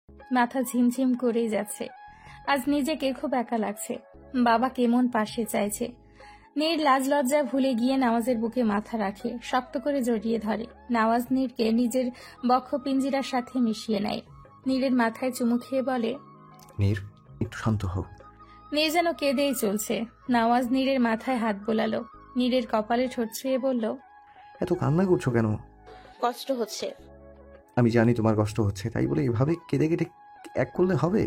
মাথা ঝিমঝিম করেই যাচ্ছে। আজ নিজেকে খুব একা লাগছে। বাবা কেমন পাশে চাইছে। নীর লাজ লজ্জা ভুলে গিয়ে নওয়াজের বুকে মাথা রাখে, শক্ত করে জড়িয়ে ধরে। নওয়াজ নীরকে নিজের বক্ষ পিঞ্জিরার সাথে মিশিয়ে নেয়। নীরের মাথায় চুমু খেয়ে বলে, নীর, একটু শান্ত হও। নীর যেন কেঁদেই চলছে। নওয়াজ নীরের মাথায় হাত বোলালো। নীরের কপালে ঠোঁট ছুঁয়ে বলল, এত কান্না করছো কেন? কষ্ট হচ্ছে। আমি জানি তোমার কষ্ট হচ্ছে, তাই বলে এভাবে কেঁদে কেটে এক করলে হবে?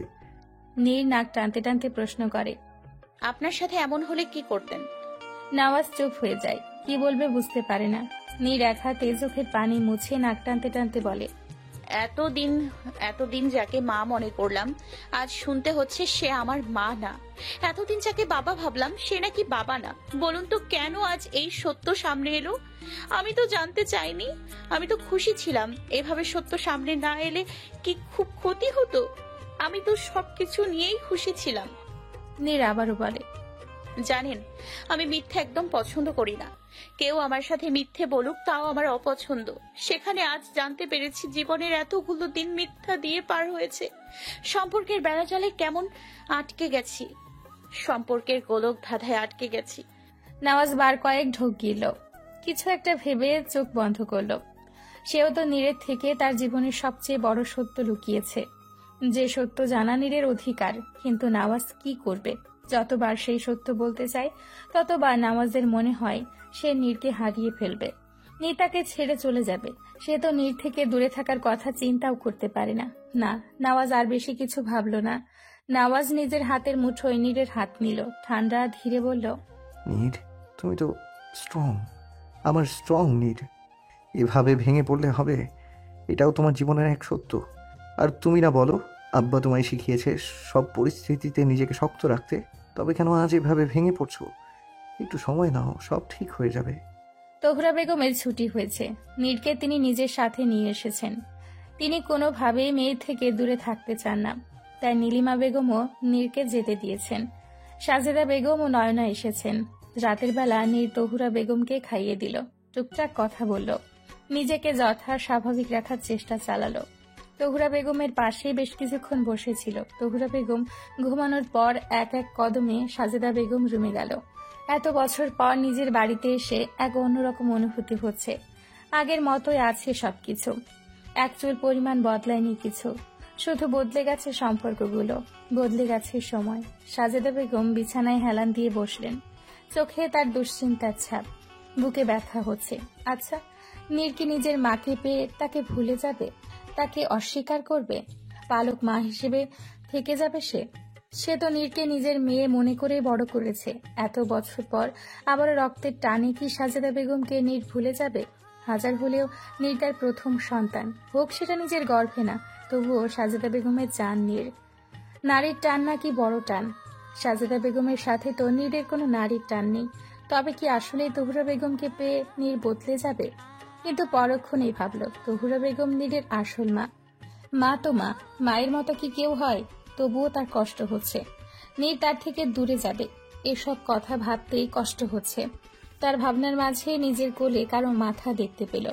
নীর নাক টানতে টানতে প্রশ্ন করে। আপনার সাথে এমন হলে কি করতেন? নওয়াজ চুপ হয়ে যায়, কি বলবে বুঝতে পারে না। নীর এক হাতে চোখের পানি মুছে নাক টানতে টানতে বলে, এতদিন যাকে মা মনে করলাম, আজ শুনতে হচ্ছে সে আমার মা না। এতদিন যাকে বাবা ভাবলাম, সে নাকি বাবা না। বলুন তো কেন আজ এই সত্য সামনে এলো? আমি তো জানতে চাইনি। আমি তো খুশি ছিলাম। এভাবে সত্য সামনে না এলে কি খুব ক্ষতি হতো? আমি তো সবকিছু নিয়েই খুশি ছিলাম। নীর আবারও বলে, জানেন, আমি মিথ্যে একদম পছন্দ করি না। কেউ আমার সাথে মিথ্যে বলুক, তাও আমার অপছন্দ। সেখানে আজ জানতে পেরেছি জীবনের এতগুলো দিন মিথ্যা দিয়ে পার হয়েছে। সম্পর্কের বেড়াজালে কেমন আটকে গেছি, সম্পর্কের গোলক ধাঁধায় আটকে গেছি। নওয়াজ বার কয়েক ঢোক গিলল, কিছু একটা ভেবে চোখ বন্ধ করলো। সেও তো নীরের থেকে তার জীবনের সবচেয়ে বড় সত্য লুকিয়েছে, যে সত্য জানা নীরের অধিকার। কিন্তু নওয়াজ কি করবে? যতবার সেই সত্য বলতে চায়, ততবার নওয়াজের মনে হয় সে নীরকে হারিয়ে ফেলবে। নীর তাকে ছেড়ে চলে যাবে। সে তো নীর থেকে দূরে থাকার কথা চিন্তাও করতে পারে না। না, নওয়াজ আর বেশি কিছু ভাবল না। নওয়াজ নিজের হাতের মুঠোয় নীরের হাত নিল, ঠান্ডা ধীরে বলল, নীর, তুমি তো স্ট্রং, আমার স্ট্রং নীর। এভাবে ভেঙে পড়লে হবে? এটাও তোমার জীবনের এক সত্য। আর তুমি না বলো, আব্বা তোমায় শিখিয়েছে সব পরিস্থিতিতে নিজেকে শক্ত রাখতে। তবে কেন আজ এভাবে ভেঙে পড়ছো? একটু সময় নাও, সব ঠিক হয়ে যাবে। তহুরা বেগমের ছুটি হয়েছে। নীরকে তিনি নিজের সাথে নিয়ে এসেছেন। তিনি কোনোভাবেই মেয়ে থেকে দূরে থাকতে চান না, তাই নীলিমা বেগমও নীরকে যেতে দিয়েছেন। সাজেদা বেগম ও নয়না এসেছেন। রাতের বেলা নীর তহুরা বেগমকে খাইয়ে দিল, টুকটাক কথা বলল, নিজেকে যথা স্বাভাবিক রাখার চেষ্টা চালালো। তহুরা বেগমের পাশেই বেশ কিছুক্ষণ বসেছিল। তহুরা বেগম ঘুমানোর পর এক এক কদমে সাজেদা বেগম রুমে গেল। এত বছর পর নিজের বাড়িতে এসে এক অন্যরকম অনুভূতি হচ্ছে। আগের মতোই আছে সবকিছু, এক চুল পরিমাণ বদলায়নি কিছু, শুধু বদলে গেছে সম্পর্কগুলো, বদলে গেছে সময়। সাজেদা বেগম বিছানায় হেলান দিয়ে বসলেন, চোখে তার দুশ্চিন্তার ছাপ, বুকে ব্যথা হচ্ছে। আচ্ছা, নীর কি নিজের মাকে পেয়ে তাকে ভুলে যাবে? তাকে অস্বীকার করবে? পালক মা হিসেবে থেকে যাবে সে? সে তো নীরকে নিজের মেয়ে মনে করে বড় করেছে। এত বছর পর আবার রক্তের টানে কি সাজেদা বেগমকে নীর ভুলে যাবে? হাজার হলেও নীর তার প্রথম সন্তান, হোক সেটা নিজের গর্ভে না, তবুও সাজেদা বেগমের জান নীর। নারীর টান নাকি বড় টান? সাজেদা বেগমের সাথে তো নীরের কোনো নারীর টান নেই। তবে কি আসলেই তহুরা বেগমকে পেয়ে নীর বদলে যাবে? কিন্তু পরক্ষণেই ভাবল, তহুরা বেগম নীরের আসল মা। মা তো মা, মায়ের মতো কি কেউ হয়? তবুও তার কষ্ট হচ্ছে। নীর তার থেকে দূরে যাবে, এসব কথা ভাবতেই কষ্ট হচ্ছে। তার ভাবনার মাঝে নিজের কোলে কারো মাথা দেখতে পেল।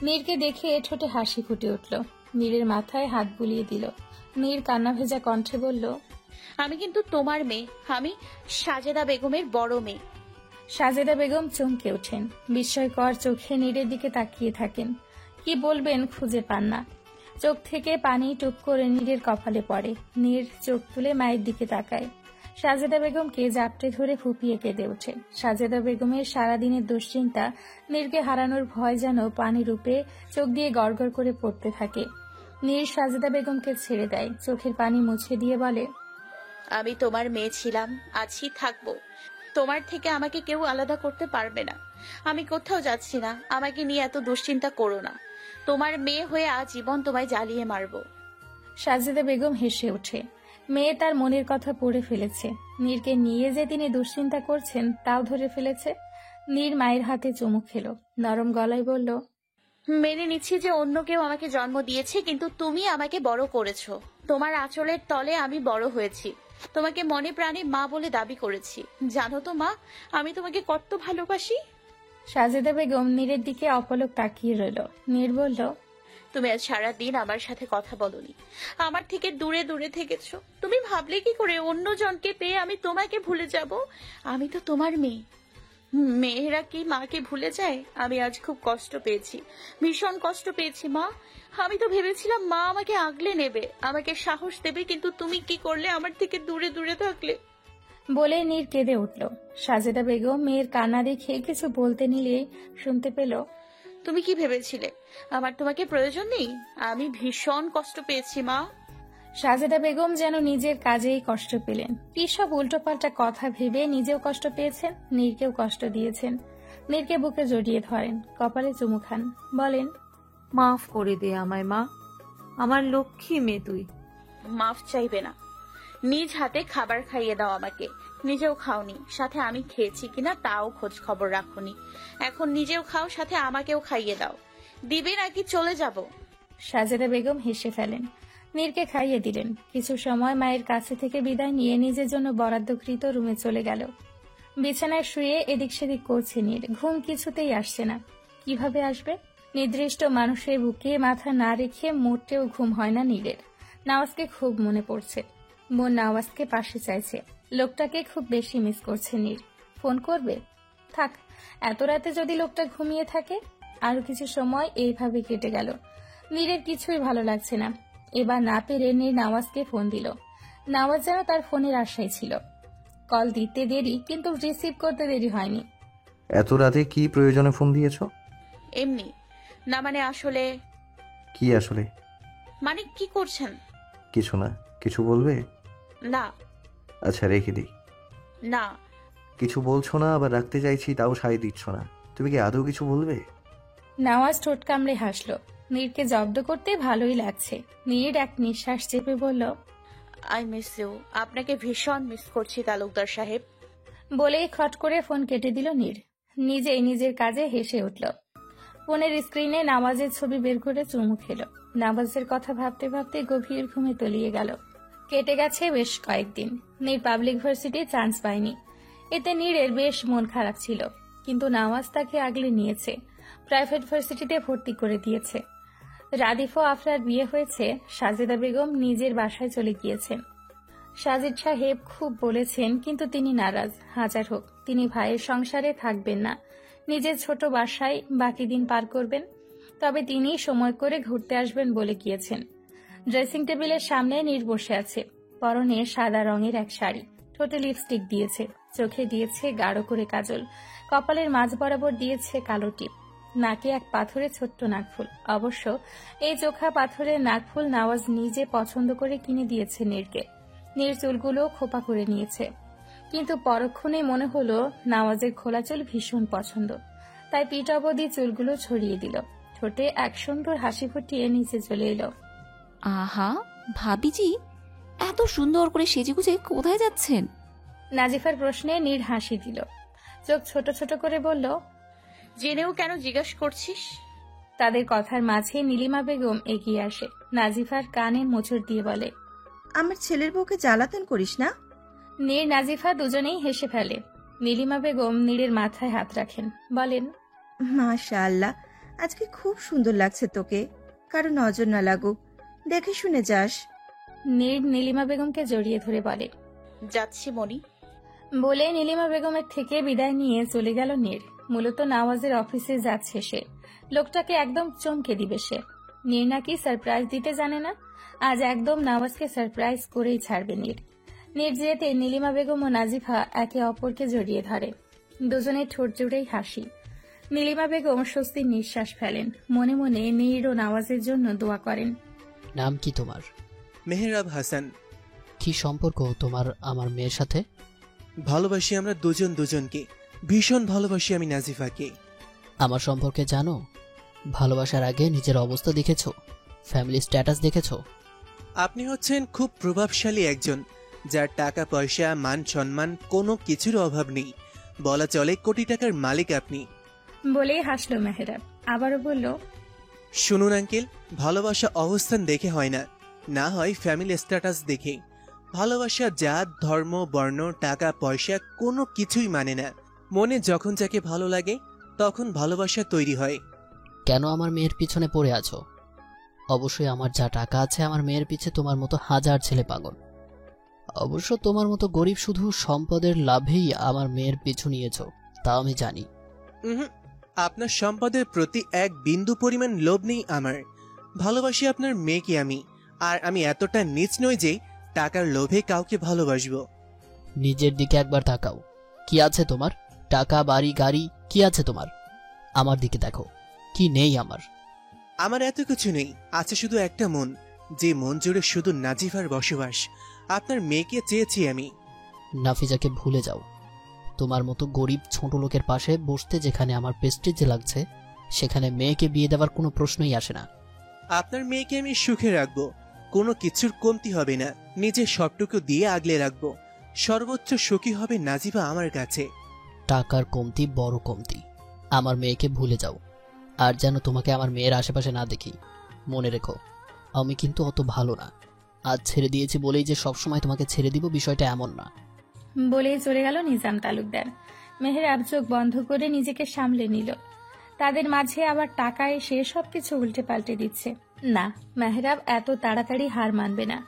নীরকে দেখে ঠোঁটে হাসি ফুটে উঠল। নীরের মাথায় হাত বুলিয়ে দিল। নীর কান্না ভেজা কণ্ঠে বলল, আমি কিন্তু তোমার মেয়ে, আমি সাজেদা বেগমের বড় মেয়ে। সাজেদা বেগম চমকে ওঠেন, বিস্ময়কর চোখে নীরের দিকে তাকিয়ে থাকেন। কি বলবেন খুঁজে পান না। চোখ থেকে পানি টুপ করে নীরের কপালে পড়ে। নীর চোখ তুলে মায়ের দিকে তাকায়। সাজেদা বেগমকে জাপটে ধরে ফুপিয়ে কেঁদে ওঠে। সাজেদা বেগমের সারাদিনের দুশ্চিন্তা, নীরকে হারানোর ভয় যেন পানি রূপে চোখ দিয়ে গড়গড় করে পড়তে থাকে। নীর সাজেদা বেগমকে ছেড়ে দেয়, চোখের পানি মুছে দিয়ে বলে, আমি তোমার মেয়ে ছিলাম, আছি, থাকবো। তোমার থেকে আমাকে কেউ আলাদা করতে পারবে না। আমি কোথাও যাচ্ছি না, আমাকে নিয়ে এত দুশ্চিন্তা করো না। তোমার মেয়ে হয়ে আজীবন তোমায় জ্বালিয়ে মারবো। সাজেদা বেগম হেসে ওঠে। মেয়ে তার মনের কথা পড়ে ফেলেছে। নীরকে নিয়ে যে তিনি দুশ্চিন্তা করছেন তাও ধরে ফেলেছে। নীর মায়ের হাতে চুমু খেল, নরম গলায় বলল, মেনে নিচ্ছি যে অন্য কেউ আমাকে জন্ম দিয়েছে, কিন্তু তুমি আমাকে বড় করেছো। তোমার আঁচলের তলে আমি বড় হয়েছি। তোমাকে মনে প্রাণে মা বলে দাবি করেছি। জানো তো মা, আমি তোমাকে কত ভালোবাসি। সাজেদা বেগম নীরের দিকে অপলক তাকিয়ে রইল। নীর বলল, তুমি আজ সারাদিন আমার সাথে কথা বলনি, আমার থেকে দূরে দূরে থেকেছো। তুমি ভাবলে কি করে অন্য জনকে পেয়ে আমি তোমাকে ভুলে যাব? আমি তো তোমার মেয়ে। মেয়েরা কি মাকে ভুলে যায়? আমি আজ খুব কষ্ট পেয়েছি, ভীষণ কষ্ট পেয়েছি মা। আমি তো ভেবেছিলাম মা আমাকে আগলে নেবে, আমাকে সাহস দেবে, কিন্তু তুমি কি করলে? আমার থেকে দূরে দূরে থাকলে। বলে নীর কেঁদে উঠল। সাজেদা বেগম মেয়ের কান্না দেখে কিছু বলতে নিলেই শুনতে পেল, তুমি কি ভেবেছিলে আমার তোমাকে প্রয়োজন নেই? আমি ভীষণ কষ্ট পেয়েছি মা। সাজেদা বেগম যেন নিজের কাজেই কষ্ট পেলেন। কি সব উল্টোপাল্টা কথা ভেবে নিজেও কষ্ট পেয়েছেন, নীরকেও কষ্ট দিয়েছেন। নীরকে বুকে জড়িয়ে ধরেন, কপালে চুমু খান, বলেন, মাফ করে দে আমায় মা, আমার লক্ষ্মী মেয়ে তুই। মাফ চাইবে না, নিজ হাতে খাবার খাইয়ে দাও আমাকে। নিজেও খাওনি, সাথে আমি খেয়েছি কিনা তাও খোঁজ খবর রাখোনি। এখন নিজেও খাও, সাথে আমাকেও খাইয়ে দাও। দিবে নাকি চলে যাব? সাজেদা বেগম হেসে ফেলেন। নীরকে খাইয়ে দিলেন। কিছু সময় মায়ের কাছে থেকে বিদায় নিয়ে নিজের জন্য বরাদ্দকৃত রুমে চলে গেল। বিছানায় শুয়ে এদিক সেদিক করছে নীর। ঘুম কিছুতেই আসছে না। কিভাবে আসবে? নির্দিষ্ট মানুষের বুকে মাথা না রেখে মোটেও ঘুম হয় না নীরের। নওয়াজকে খুব মনে পড়ছে। মন নওয়াজকে পাশে চাইছে। লোকটাকে খুব বেশি মিস করছে নীর। ফোন করবে? থাক, এত রাতে যদি লোকটা ঘুমিয়ে থাকে। আরো কিছু সময় এইভাবে কেটে গেল। নীরের কিছুই ভালো লাগছে না। এবার না পেরে নীর নওয়াজকে ফোন দিল। নওয়াজ যেন তার ফোনের আশায় ছিল। কল দিতে দেরি, কিন্তু রিসিভ করতে দেরি হয়নি। এত রাতে কি প্রয়োজনে ফোন দিয়েছো? এমনি না, মানে আসলে। কি আসলে? মানে কি করছেন? কিছু না। কিছু বলবে? না। আচ্ছা, রেখে দিই। না। কিছু বলছো না, আবার রাখতে চাইছি তাও সায় দিচ্ছ না। তুমি কি আদৌ কিছু বলবে? নওয়াজ ঠোঁট কামড়ে হাসল। নীরকে জব্দ করতে ভালোই লাগছে। নীর এক নিঃশ্বাস চেপে বলল, আই মিস ইউ। আপনাকে ভীষণ মিস করছি তালুকদার সাহেব। বলেই খট করে ফোন কেটে দিল নীর। নিজেই নিজের কাজে হেসে উঠল। ফোনের স্ক্রিনে নামাজের ছবি বের করে চুমু খেল। নামাজের কথা ভাবতে ভাবতে গভীর ঘুমে তলিয়ে গেল। কেটে গেছে বেশ কয়েকদিন। নীর পাবলিক ভার্সিটি চান্স পায়নি। এতে নীরের বেশ মন খারাপ ছিল, কিন্তু নামাজ তাকে আগলে নিয়েছে। প্রাইভেট ভার্সিটিতে ভর্তি করে দিয়েছে। রাদিফ ও আফরার বিয়ে হয়েছে। সাজেদা বেগম নিজের বাসায় চলে গিয়েছেন। সাজিদ সাহেব খুব বলেছেন, কিন্তু তিনি নারাজ। হাজার হোক, তিনি ভাইয়ের সংসারে থাকবেন না, নিজের ছোট বাসায় বাকি দিন পার করবেন। তবে তিনি সময় করে ঘুরতে আসবেন বলে গিয়েছেন। ড্রেসিং টেবিলের সামনে নীর বসে আছে। পরনে সাদা রঙের এক শাড়ি, ঠোঁটে লিপস্টিক দিয়েছে, চোখে দিয়েছে গাঢ় করে কাজল, কপালের মাঝ বরাবর দিয়েছে কালো টিপ, নাকে এক পাথরের ছোট্ট নাকফুল। অবশ্য এই চোখা পাথরের নাকফুল নওয়াজ নিজে পছন্দ করে কিনে দিয়েছে নীরকে। নীর চুলগুলো খোপা করে নিয়েছে, কিন্তু পরক্ষণে মনে হলো নওয়াজের খোলা চুল ভীষণ পছন্দ। তাই পিঠ অবধি চুলগুলো ছড়িয়ে দিল। ঠোঁটে এক সুন্দর হাসি ফুটিয়ে নিচে চলে এলো। আহা ভাবিজি, এত সুন্দর করে সেজেগুজে কোথায় যাচ্ছেন? নাজিফার প্রশ্নে নীর হাসি দিল। চোখ ছোট ছোট করে বলল, জেনেও কেন জিজ্ঞাসা করছিস? তাদের কথার মাঝে নীলিমা বেগম এগিয়ে আসে। নাজিফার কানে মোচড় দিয়ে বলে, আমার ছেলের বউকে জ্বালাতন করিস না। নীর নাজিফা দুজনেই হেসে ফেলে। নীলিমা বেগম নীরের মাথায় হাত রাখেন, বলেন, মাশাআল্লাহ, আজকে খুব সুন্দর লাগছে তোকে। কারো নজর না লাগুক, দেখে শুনে যাস। নীর নীলিমা বেগমকে জড়িয়ে ধরে বলে, যাচ্ছি মনি। বলে নীলিমা বেগমের থেকে বিদায় নিয়ে চলে গেল নীর। মূলত নওয়াজের অফিসে যাচ্ছে সে। লোকটাকে একদম চমকে দিবে সে। নীর নাকি সারপ্রাইজ দিতে জানে না। আজ একদম নওয়াজকে সারপ্রাইজ করেই ছাড়বে নীর। নীর যেতে নীলিমা বেগম ও নাজিফা একে অপরকে জড়িয়ে ধরে। দুজনের ঠোঁট জুড়েই হাসি। নীলিমা বেগম স্বস্তির নিঃশ্বাস ফেলেন। মনে মনে নীর ও নওয়াজের জন্য দোয়া করেন। নাম কি তোমার? মেহরাব হাসান। কি সম্পর্ক তোমার আমার মেয়ের সাথে? ভালোবাসি আমরা দুজন দুজনকে, ভীষণ ভালোবাসি আমি নাজিফাকে। আমার সম্পর্কে জানো? ভালোবাসার আগে নিজের অবস্থা দেখেছো? ফ্যামিলি স্ট্যাটাস দেখেছো? আপনি হচ্ছেন খুব প্রভাবশালী একজন, যার টাকা পয়সা মান সম্মান কোনো কিছুর অভাব নেই। বলা চলে কোটি টাকার মালিক আপনি। বলেই হাসলো মেহরাব। আবারও বলল, শুনুন আঙ্কেল, ভালোবাসা অবস্থান দেখে হয় না, না হয় ফ্যামিলি স্ট্যাটাস দেখে। ভালোবাসা জাত ধর্ম বর্ণ টাকা পয়সা কোনো কিছুই মানে না। মনে যখন যাকে ভালো লাগে তখন ভালোবাসা তৈরি হয়। কেন আমার মেয়ের পিছনে পড়ে আছো? অবশ্যই আমার যা টাকা আছে আমার মেয়ের পিছে তোমার মতো হাজার ছেলে পাগল। অবশ্য তোমার মতো গরিব শুধু সম্পদের লাভেই আমার মেয়ের পিছু নিয়েছ, তা আমি জানি। আপনার সম্পদের প্রতি এক বিন্দু পরিমাণ লোভ নেই আমার। ভালোবাসি আপনার মেয়েকে আমি, আর আমি এতটা নীচ নই যে টাকার লোভে কাউকে ভালোবাসবো। নিজের দিকে একবার তাকাও, কি আছে তোমার? টাকা, বাড়ি, গাড়ি, কি আছে তোমার? আমার দিকে দেখো, কি নেই আমার? আমার এত কিছু নেই, আছে শুধু একটা মন, যে মন জুড়ে শুধু নাজিফার বসবাস। আপনার মেয়েকে চেয়েছি আমি। নাফিজাকে ভুলে যাও। তোমার মতো গরিব ছোট লোকের পাশে বসতে যেখানে আমার প্রেস্টিজ লাগছে, সেখানে মেয়েকে বিয়ে দেওয়ার কোনো প্রশ্নই আসে না। আপনার মেয়েকে আমি সুখে রাখবো, কোনো কিছুর কমতি হবে না, নিজের সবটুকু দিয়ে আগলে রাখবো। সর্বোচ্চ সুখী হবে নাজিফা আমার কাছে। টাকার কমতি বড় কমতি। আমার মেয়েকে ভুলে যাও, আর যেন তোমাকে আমার মেয়ের আশেপাশে না দেখি। মনে রেখো, আমি কিন্তু অত ভালো না। আজ ছেড়ে দিয়েছি বলেই যে সবসময় তোমাকে ছেড়ে দিব বিষয়টা এমন না। বলেই চলে গেল নিজাম তালুকদার। মেহেরাব চোখ বন্ধ করে নিজেকে সামলে নিল। তাদের মাঝে আবার টাকা এসে সবকিছু উল্টে পাল্টে দিচ্ছে। না, মেহেরাব এত তাড়াতাড়ি হার মানবে না,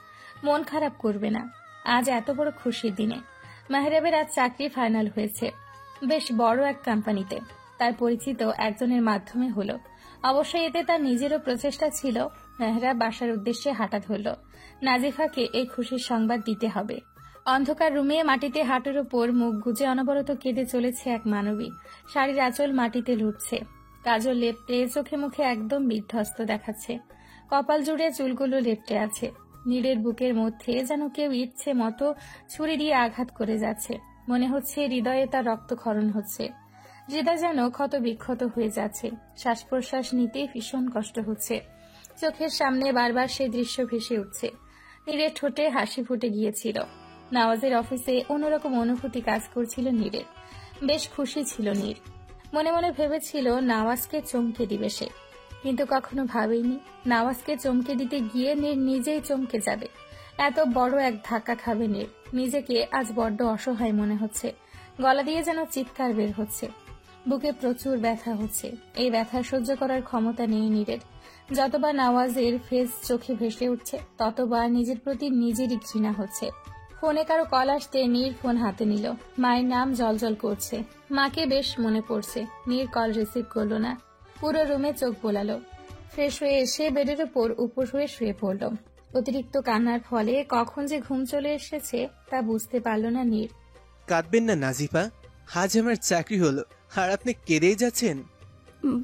মন খারাপ করবে না। আজ এত বড় খুশির দিনে মেহেরাবের আজ চাকরি ফাইনাল হয়েছে, বেশ বড় এক কোম্পানিতে। তার পরিচিত একজনের মাধ্যমে হলো। অবশ্যই এতে তার নিজেরও প্রচেষ্টা ছিল। মেহেরাব বাসার উদ্দেশ্যে হাঁটা ধরল। নাজিফাকে এই খুশির সংবাদ দিতে হবে। অন্ধকার রুমে মাটিতে হাঁটুর ওপর মুখ গুজে অনবরত কেঁদে চলেছে এক মানবী। শাড়ির আঁচল মাটিতে লুটছে, কাজল লেপ্টে চোখে মুখে একদম বিধ্বস্ত দেখাচ্ছে। কপাল জুড়ে চুলগুলো লেপ্টে আছে। নীরের বুকের মধ্যে যেন কেউ ইচ্ছে মতো ছুরি দিয়ে আঘাত করে যাচ্ছে। মনে হচ্ছে হৃদয়ে তার রক্তক্ষরণ হচ্ছে। হৃদয় যেন ক্ষত বিক্ষত হয়ে যাচ্ছে। শ্বাস প্রশ্বাস নিতে ভীষণ কষ্ট হচ্ছে। চোখের সামনে বারবার সেই দৃশ্য ভেসে উঠছে। নীরের ঠোঁটে হাসি ফুটে গিয়েছিল। নওয়াজের অফিসে অন্যরকম অনুভূতি কাজ করছিল নীরের। বেশ খুশি ছিল নীর। মনে মনে ভেবেছিল নওয়াজকে চমকে দিবে সে, কিন্তু কখনো ভাবেনি নওয়াজকে চমকে দিতে গিয়ে নীর নিজেই চমকে যাবে। এত বড় এক ধাক্কা খাবে নীর। নিজেকে আজ বড্ড অসহায় মনে হচ্ছে। গলা দিয়ে যেন চিৎকার বের হচ্ছে। বুকে প্রচুর ব্যথা হচ্ছে। এই ব্যথা সহ্য করার ক্ষমতা নেই নীরের। যতবার নওয়াজের ফেস চোখে ভেসে উঠছে, ততবার নিজের প্রতি নিজেরই ঘৃণা হচ্ছে। ফোনে কারো কল আসতে নীর ফোন হাতে নিল। মায়ের নাম জলজল করছে। মাকে বেশ মনে পড়ছে। নীর কল রিসিভ করলো না। পুরো রুমে চোখ বোলালো। ফ্রেশ হয়ে এসে বেডের উপর হয়ে শুয়ে পড়ল। অতিরিক্ত কান্নার ফলে কখন যে ঘুম চলে এসেছে তা বুঝতে পারল না নীর। কাঁদবেন না নাজিফা, আজ আমার চাকরি হলো, আর আপনি কেঁদেই যাচ্ছেন।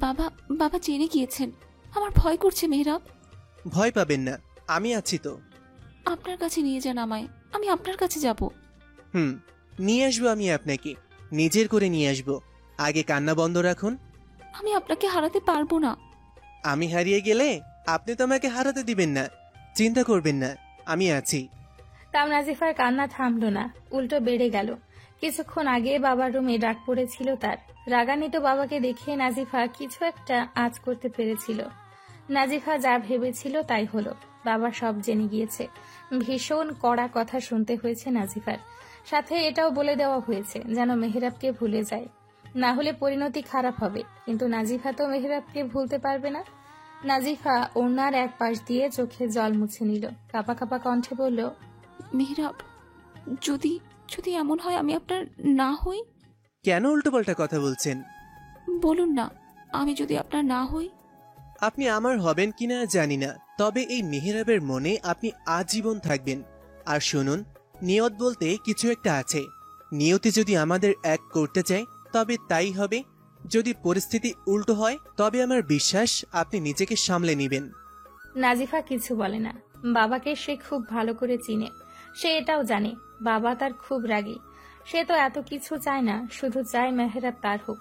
বাবা বাবা জেনে গিয়েছেন, আমার ভয় করছে মেহরাব। ভয় পাবেন না, আমি আছি তো। আপনার কাছে নিয়ে যান আমায়, আমি আপনার কাছে যাব। নিয়ে আসবো আমি আপনাকে, নিজের করে নিয়ে আসবো। আগে কান্না বন্ধ রাখুন। আমি আপনাকে হারাতে পারবো না। আমি হারিয়ে গেলে আপনি তো আমাকে হারাতে দিবেন না, চিন্তা করবেন না, আমি আছি। তাও নাজিফার কান্না থামল না, উল্টো বেড়ে গেল। কিছুক্ষণ আগে বাবার রুমে ডাক পড়েছিল তার। রাগান্বিত বাবাকে দেখে নাজিফা কিছু একটা আঁচ করতে পেরেছিল। নাজিফা যা ভেবেছিল তাই হলো। বাবা সব জেনে গিয়েছে। ভীষণ কড়া কথা শুনতে হয়েছে নাজিফার। সাথে এটাও বলে দেওয়া হয়েছে যেন মেহেরাবকে ভুলে যায়, না হলে পরিণতি খারাপ হবে। কিন্তু নাজিফা তো মেহেরাবকে ভুলতে পারবে না। নাজিফা ওনার এক পাশ দিয়ে চোখে জল মুছে নিল। কাঁপা কাঁপা কণ্ঠে বলল, মেহরাব, যদি যদি এমন হয় আমি আপনার না হই? কেন উল্টোপাল্টা কথা বলছেন? বলুন না, আমি যদি আপনার না হই? আপনি আমার হবেন কিনা জানি না, তবে এই মেহেরাবের মনে আপনি আজীবন থাকবেন। আর শুনুন, নিয়ত বলতে কিছু একটা আছে। নিয়তি যদি আমাদের এক করতে চায় তবে তাই হবে। যদি পরিস্থিতি উল্টো হয় তবে আমার বিশ্বাস আপনি নিজেকে সামলে নেবেন। নাজিফা কিছু বলে না। বাবাকে সে খুব ভালো করে চিনে। সে এটাও জানে বাবা তার খুব রাগী। সে তো এত কিছু চায় না, শুধু চায় মেহেরাব তার হোক।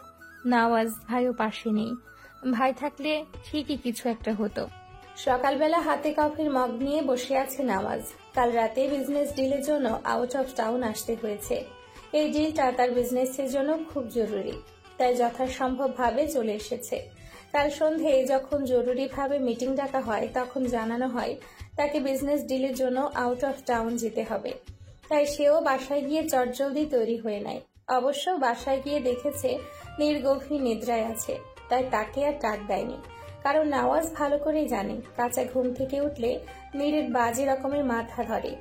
নওয়াজ ভাইও পাশে নেই। ভাই থাকলে ঠিকই কিছু একটা হতো। সকালবেলা হাতে কফির মগ নিয়ে বসে আছে নওয়াজ। কাল রাতে বিজনেস ডিলের জন্য আউট অফ টাউন আসতে হয়েছে। এই ডিলটা তার বিজনেসের জন্য খুব জরুরি, তাই যথাসম্ভব ভাবে চলে এসেছে। কাল সন্ধে যখন জরুরিভাবে মিটিং ডাকা হয় তখন জানানো হয় তাকে বিজনেস ডিলের জন্য আউট অফ টাউন যেতে হবে। তাই সেও বাসায় গিয়ে চটজলদি তৈরি হয়ে নেয়। অবশ্য বাসায় গিয়ে দেখেছে নীর গভীর নিদ্রায় আছে, তাই তাকে আর ডাক দেয়নি। কারণ নওয়াজ ভালো করেই জানে কাঁচা ঘুম থেকে উঠলে নীরের বাজে রকমের মাথা ধরে,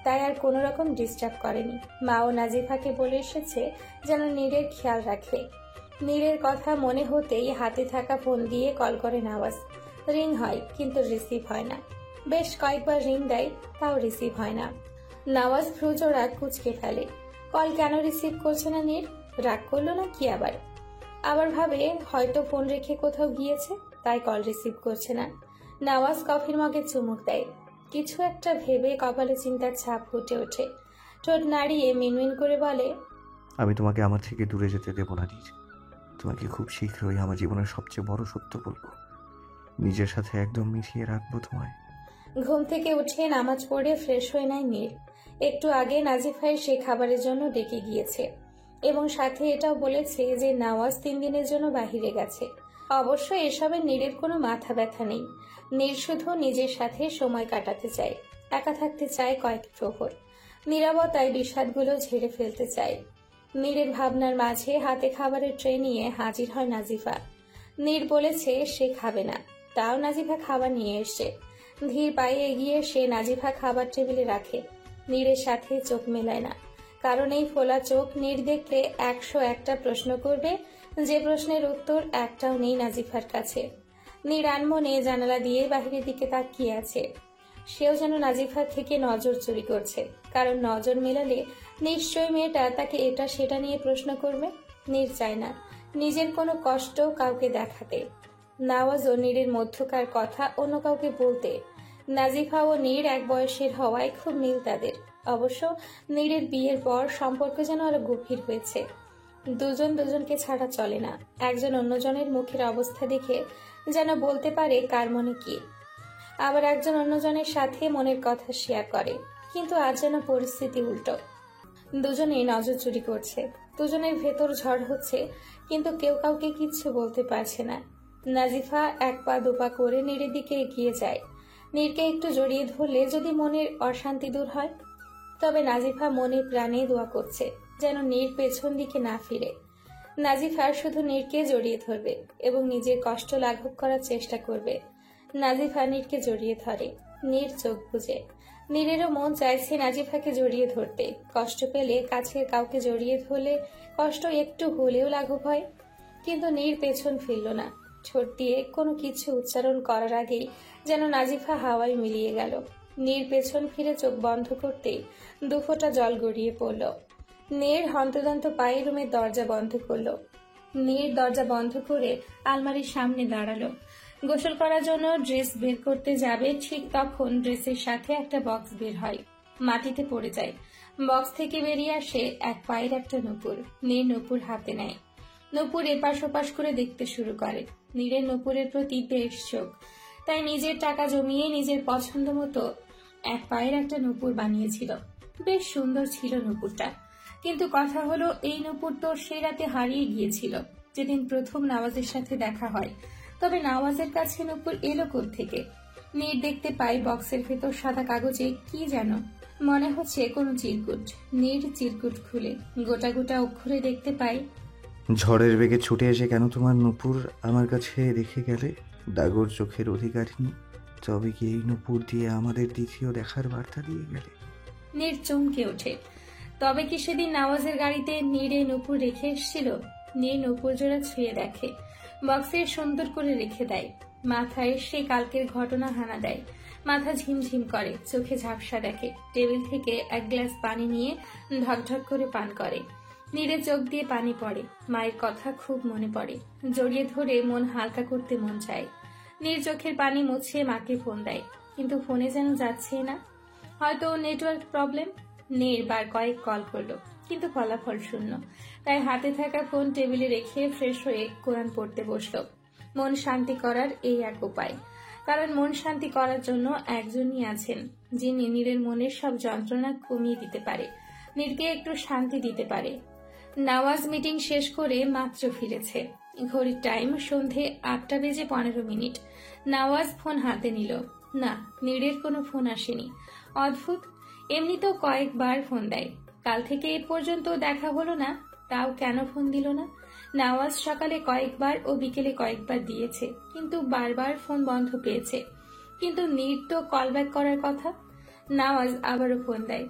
তাই আর কোনো রকম ডিস্টার্ব করেনি। মা ও নাজিফাকে বলে এসেছে যেন নীরের খেয়াল রাখে। নীরের কথা মনে হতেই হাতে থাকা ফোন দিয়ে কল করে নওয়াজ। রিং হয় কিন্তু রিসিভ হয় না। বেশ কয়েকবার রিং দেয়, তাও রিসিভ হয় না। নওয়াজ ভ্রুজোড়া কুঁচকে ফেলে। কল কেন রিসিভ করছে না নীর? রাগ করলো না কি আবার ভাবে হয়তো ফোন রেখে কোথাও গিয়েছে, তাই কল রিসিভ করছে না। নওয়াজ কফির মগে চুমুক দেয়। কিছু একটা ভেবে কপালে চিন্তার ছাপ ফুটে ওঠে। ঠোঁট নাড়িয়ে মিনমিন করে বলে, আমি তোমাকে আমার থেকে দূরে যেতে দেবো না নীর। তোমাকে খুব শীঘ্রই আমার জীবনের সবচেয়ে বড় সত্য বলবো। নিজের সাথে একদম মিশিয়ে রাখবো তোমায়। ঘুম থেকে উঠে নামাজ পড়ে ফ্রেশ হয়ে নেয় নীর। একটু আগে নাজিফাই সে খাবারের জন্য ডেকে গিয়েছে এবং সাথে এটাও বলেছে যে নওয়াজ 3 দিনের জন্য বাহিরে গেছে। অবশ্য এসবে নীরের কোনো মাথা ব্যথা নেই। নীর শুধু নিজের সাথে সময় কাটাতে চায়, একা থাকতে চায় কয়েক প্রহর, নীরবতায় বিষাদগুলো ঝেড়ে ফেলতে চায়। নীরের ভাবনার মাঝে হাতে খাবারের ট্রে নিয়ে হাজির হয় নাজিফা। নীর বলেছে সে খাবে না, তাও নাজিফা খাবার নিয়ে এসে ধীর পায়ে এগিয়ে সে নাজিফা খাবার টেবিলে রাখে। নীরের সাথে চোখ মেলায় না, কারণ এই ফোলা চোখ নীর দেখলে 101টা প্রশ্ন করবে, যে প্রশ্নের উত্তর একটাও নেই নাজিফার কাছে। নীর আনমনে জানালা দিয়ে বাহিরের দিকে তাকিয়ে আছে। সেও যেন নাজিফার থেকে নজর চুরি করছে, কারণ নজর মেলালে নিশ্চয়ই মেয়েটা তাকে এটা সেটা নিয়ে প্রশ্ন করবে। নীর চায় না নিজের কোনো কষ্ট কাউকে দেখাতে, নওয়াজ ও নীরের মধ্যকার কথা অন্য কাউকে বলতে। নাজিফা ও নীর এক বয়সের হওয়ায় খুব মিল তাদের। অবশ্য নীরের বিয়ের পর সম্পর্ক যেন আরো গভীর হয়েছে। দুজন দুজনকে ছাড়া চলে না। একজন অন্যজনের মুখের অবস্থা দেখে যেন বলতে পারে কার মনে কি। আবার একজন অন্যজনের সাথে মনের কথা শেয়ার করে, কিন্তু আজ যেন পরিস্থিতি উল্টো। দুজনেই নজর চুরি করছে, দুজনের ভেতর ঝড় হচ্ছে, কিন্তু কেউ কাউকে কিচ্ছু বলতে পারছে না। নাজিফা 1 পা 2 পা করে নীরের দিকে এগিয়ে যায়। নীরকে একটু জড়িয়ে ধরলে যদি মনের অশান্তি দূর হয়। তবে নাজিফা মনে প্রাণে দোয়া করছে যেন নীর পেছন দিকে না ফিরে। নাজিফা শুধু নীরকে জড়িয়ে ধরবে এবং নিজের কষ্ট লাঘব করার চেষ্টা করবে। নাজিফা নীরকে জড়িয়ে ধরে। নীর চোখ বুজে। নীরেরও মন চাইছে নাজিফাকে জড়িয়ে ধরতে। কষ্ট পেলে কাছের কাউকে জড়িয়ে ধরলে কষ্ট একটু হলেও লাঘব হয়। কিন্তু নীর পেছন ফিরল না। ঠোঁট দিয়ে কোনো কিছু উচ্চারণ করার আগেই যেন নাজিফা হাওয়ায় মিলিয়ে গেল। নীর পেছন ফিরে চোখ বন্ধ করতেই 2 ফোঁটা জল গড়িয়ে পড়ল। নীর হন্তদন্ত পায়ে রুমের দরজা বন্ধ করল। নীর দরজা বন্ধ করে আলমারির সামনে দাঁড়ালো। গোসল করার জন্য ড্রেস বের করতে যাবে, ঠিক তখন ড্রেসের সাথে একটা বক্স বের হয়, মাটিতে পড়ে যায়। বক্স থেকে বেরিয়ে আসে এক পায়ের একটা নূপুর। নীর নূপুর হাতে নেয়। নূপুর এপাশ ওপাশ করে দেখতে শুরু করে। নীরের নূপুরের প্রতি বেশ চোখ, তাই নিজের টাকা জমিয়ে নিজের পছন্দ মতো এক পায়ের একটা নূপুর বানিয়েছিল। বেশ সুন্দর ছিল নূপুরটা, কিন্তু কথা হলো এই নূপুর তো সেই রাতে হারিয়ে গিয়েছিল যেদিন প্রথম নওয়াজের সাথে দেখা হয়। তবে নওয়াজের কাছে নূপুর এলো কোত্থেকে? নীর দেখতে পাই বক্সের ভেতর সাদা কাগজে কি যেন, মনে হচ্ছে কোনো চিরকুট। নীর চিরকুট খুলে গোটা গোটা অক্ষরে দেখতে পাই, ঝড়ের বেগে ছুটে এসে কেন তোমার নূপুর আমার কাছে রেখে গেলে? ডাগর চোখের অধিকারিণী, তবে কি এই নূপুর দিয়ে আমাদের দ্বিতীয় দেখার বার্তা দিয়ে গেলে? নীর চমকে ওঠে। তবে কি সেদিন নওয়াজের গাড়িতে নীরে নূপুর রেখে এসেছিল? নীর নূপুর জোড়া ছুঁয়ে দেখে, বক্সে সুন্দর করে রেখে দেয়। মাথায় সে কালকের ঘটনা হানা দেয়। মাথা ঝিমঝিম করে, চোখে ঝাপসা দেখে। টেবিল থেকে 1 গ্লাস পানি নিয়ে ঢকঢক করে পান করে। নীরের চোখ দিয়ে পানি পড়ে। মায়ের কথা খুব মনে পড়ে। জড়িয়ে ধরে মন হালকা করতে মন চায়। নীর চোখের পানি মুছে মাকে ফোন দেয়, কিন্তু ফোনে যেন যাচ্ছে না। হয়তো নেটওয়ার্ক প্রবলেম। নীর বার কয়েক কল করলো, কিন্তু ফলাফল শূন্য। তাই হাতে থাকা ফোন টেবিলে রেখে ফ্রেশ হয়ে কোরআন পড়তে বসলো। মন শান্তি করার এই এক উপায়, কারণ মন শান্তি করার জন্য একজনই আছেন যিনি নীরের মনের সব যন্ত্রণা কমিয়ে দিতে পারে, নীরকে একটু শান্তি দিতে পারে। নওয়াজ মিটিং শেষ করে মাত্র ফিরেছে। ঘড়ির টাইম সন্ধে 8:15। নওয়াজ ফোন হাতে নিল। না, নীরের কোনো ফোন আসেনি। অদ্ভুত, এমনিতেও কয়েকবার ফোন দেয়। কাল থেকে এ পর্যন্ত দেখা হলো না, তাও কেন ফোন দিল না? নওয়াজ সকালে কয়েকবার ও বিকেলে কয়েকবার দিয়েছে, কিন্তু বারবার ফোন বন্ধ পেয়েছে। কিন্তু নীর তো কল ব্যাক করার কথা। নওয়াজ আবারও ফোন দেয়।